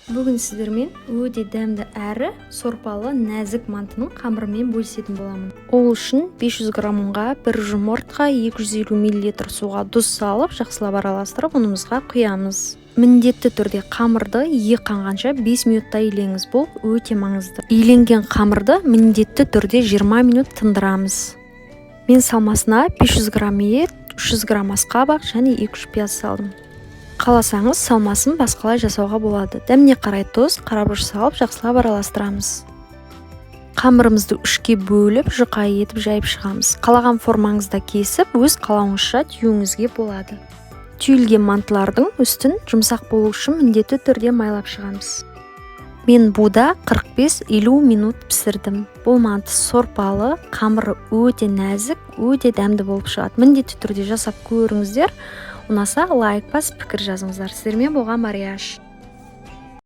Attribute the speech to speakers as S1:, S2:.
S1: Бүгін сіздермен өте дәмді әрі сорпалы нәзік мантының қамырымен бөлісетін боламын. Ол үшін 500 грамм ұнға 1 жұмыртқа 250 мл суға тұз салып, жақсылап араластырып ұнымызға құямыз. Міндетті түрде қамырды қанғанша 5 минутта илеңіз, бұл өте маңызды. Иленген қамырды міндетті түрде 20 минут тындырамыз. Мен салмасына 500 грамм ет, 300 грамм асқабақ және 2-3 пияз салдым. Қаласаңыз салмасын басқалай жасауға болады. Дәміне қарай тұз, қарабұш салып жақсылап араластырамыз. Қамырымызды 3-ке бөліп, жұқа етіп жайып шығамыз. Қалаған формаңызда кесіп, өз қалауыңызша түйуіңізге болады. Түйілген мантылардың үстін жұмсақ болу үшін міндетті түрде майлап шығамыз. Мен буда 45-50 минут пісірдім. Бұл манты сорпалы, қамыры өте нәзік, өте дәмді болып шығады. Міндетті түрде жасап көріңіздер. Ұнаса лайк бас, пікір жазыңыздар. Сіздермен болған Марияш.